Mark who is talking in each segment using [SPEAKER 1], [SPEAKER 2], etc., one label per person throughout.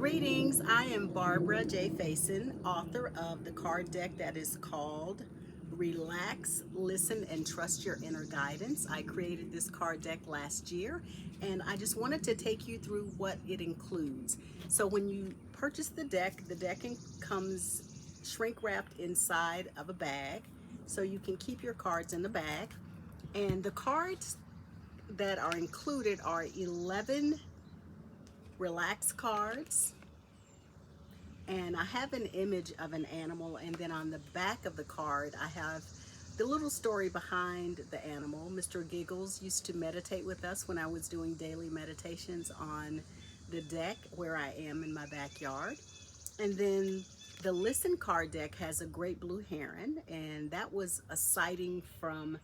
[SPEAKER 1] Greetings, I am Barbara J. Faison, author of the card deck that is called Relax, Listen, and Trust Your Inner Guidance. I created this card deck last year and I just wanted to take you through what it includes. So when you purchase the deck comes shrink wrapped inside of a bag so you can keep your cards in the bag. And the cards that are included are 11 relax cards, and I have an image of an animal, and then on the back of the card I have the little story behind the animal. Mr. Giggles used to meditate with us when I was doing daily meditations on the deck where I am in my backyard. And then the listen card deck has a great blue heron, and that was a sighting from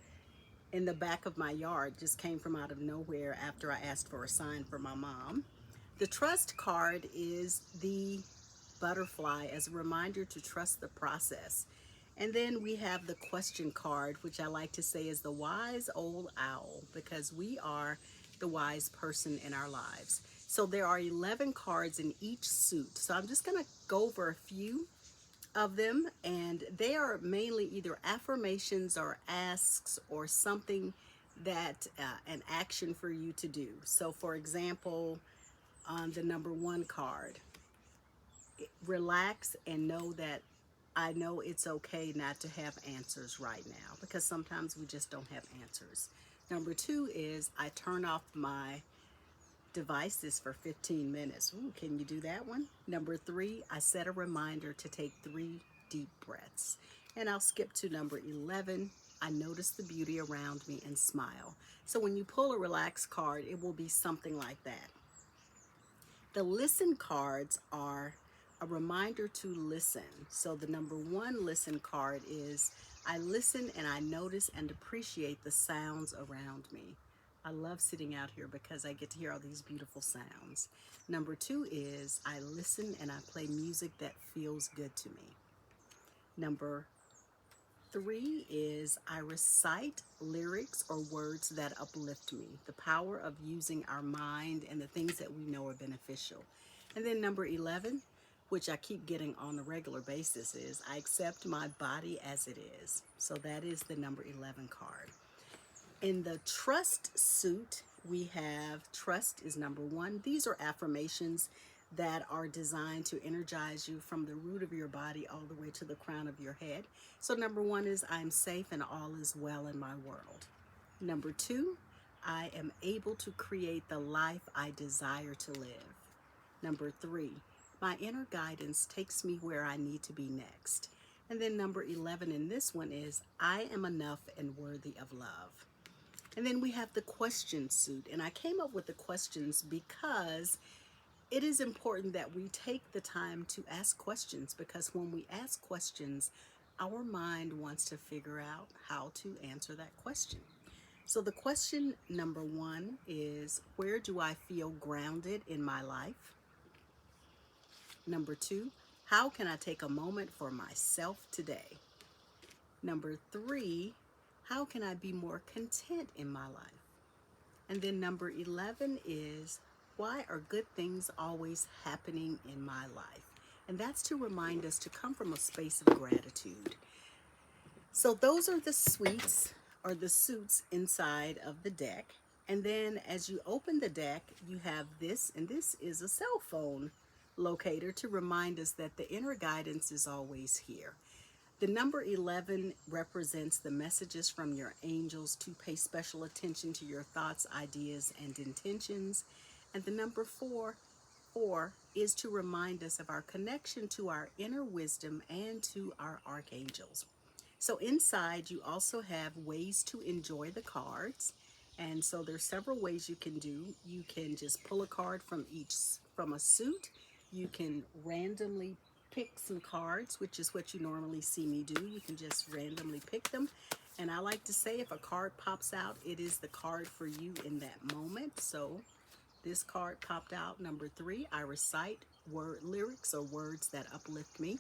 [SPEAKER 1] in the back of my yard, just came from out of nowhere after I asked for a sign for my mom. The trust card is the butterfly as a reminder to trust the process. And then we have the question card, which I like to say is the wise old owl, because we are the wise person in our lives. So there are 11 cards in each suit. So I'm just going to go over a few of them, and they are mainly either affirmations or asks or something that an action for you to do. So for example, on the number one card, relax and know that I know it's okay not to have answers right now, because sometimes we just don't have answers. Number two is I turn off my devices for 15 minutes. Ooh, can you do that one? Number three, I set a reminder to take 3 deep breaths. And I'll skip to number 11. I notice the beauty around me and smile. So when you pull a relax card, it will be something like that. The listen cards are a reminder to listen. So the number one listen card is I listen and I notice and appreciate the sounds around me. I love sitting out here because I get to hear all these beautiful sounds. Number two is I listen and I play music that feels good to me. Number three is I recite lyrics or words that uplift me. The power of using our mind and the things that we know are beneficial. And then number 11, which I keep getting on a regular basis, is I accept my body as it is. So that is the number 11 card. In the trust suit, we have trust is number one. These are affirmations that are designed to energize you from the root of your body all the way to the crown of your head. So number one is I'm safe and all is well in my world. Number two, I am able to create the life I desire to live. Number three, my inner guidance takes me where I need to be next. And then number 11 in this one is I am enough and worthy of love. And then we have the question suit. And I came up with the questions because it is important that we take the time to ask questions, because when we ask questions, our mind wants to figure out how to answer that question. So the question number one is, where do I feel grounded in my life? Number two, how can I take a moment for myself today? Number three, how can I be more content in my life? And then number 11 is, why are good things always happening in my life? And that's to remind us to come from a space of gratitude. So those are the suites or the suits inside of the deck. And then as you open the deck, you have this, and this is a cell phone locator to remind us that the inner guidance is always here. The number 11 represents the messages from your angels to pay special attention to your thoughts, ideas, and intentions. And the number four is to remind us of our connection to our inner wisdom and to our archangels. So inside you also have ways to enjoy the cards. And so there's several ways you can do. You can just pull a card from a suit. You can randomly pick some cards, which is what you normally see me do. You can just randomly pick them. And I like to say if a card pops out, it is the card for you in that moment. So this card popped out, number three. I recite lyrics or words that uplift me.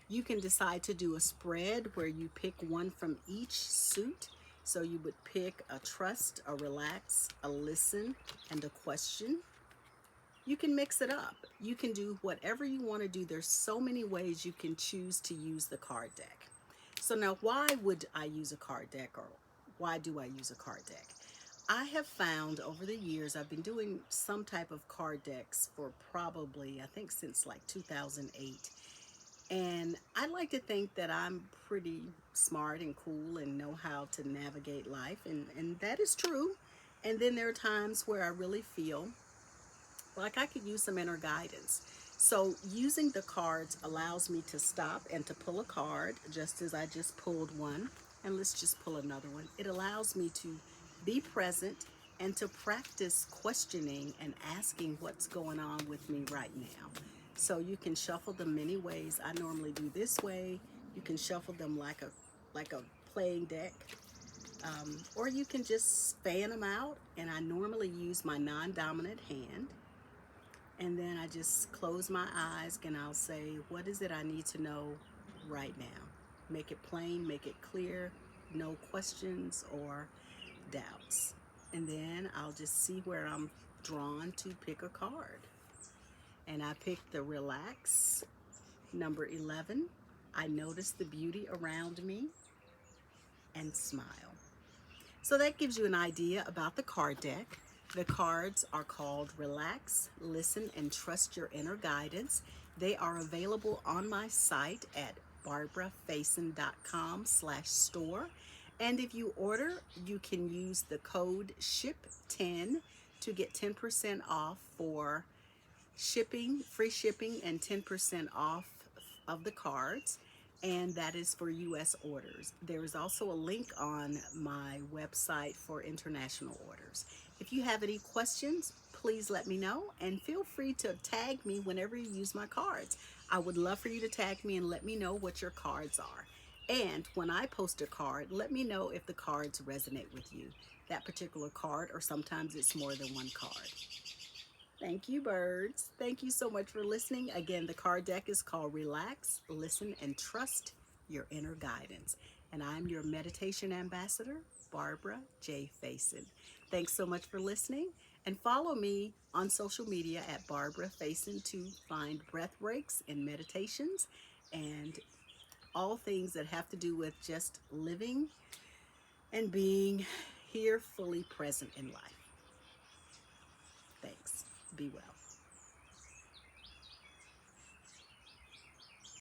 [SPEAKER 1] You can decide to do a spread where you pick one from each suit. So you would pick a trust, a relax, a listen, and a question. You can mix it up. You can do whatever you want to do. There's so many ways you can choose to use the card deck. So now, why would I use a card deck, or why do I use a card deck? I have found over the years, I've been doing some type of card decks for probably, I think, since like 2008. And I like to think that I'm pretty smart and cool and know how to navigate life, and that is true. And then there are times where I really feel like I could use some inner guidance. So using the cards allows me to stop and to pull a card, just as I just pulled one. And let's just pull another one. It allows me to be present and to practice questioning and asking what's going on with me right now. So you can shuffle them many ways. I normally do this way. You can shuffle them like a playing deck, or you can just fan them out. And I normally use my non-dominant hand, and then I just close my eyes and I'll say, what is it I need to know right now? Make it plain, make it clear, no questions or doubts. And then I'll just see where I'm drawn to pick a card. And I picked the Relax, number 11. I notice the beauty around me and smile. So that gives you an idea about the card deck. The cards are called Relax, Listen, and Trust Your Inner Guidance. They are available on my site at barbarafaison.com/store. And if you order, you can use the code SHIP10 to get 10% off for shipping, free shipping, and 10% off of the cards, and that is for US orders. There is also a link on my website for international orders. If you have any questions, please let me know, and feel free to tag me whenever you use my cards. I would love for you to tag me and let me know what your cards are. And when I post a card, let me know if the cards resonate with you, that particular card, or sometimes it's more than one card. Thank you, birds. Thank you so much for listening. Again, the card deck is called Relax, Listen, and Trust Your Inner Guidance. And I'm your meditation ambassador, Barbara J. Faison. Thanks so much for listening. And follow me on social media at Barbara Faison to find breath breaks and meditations and all things that have to do with just living and being here fully present in life. Thanks. Be well.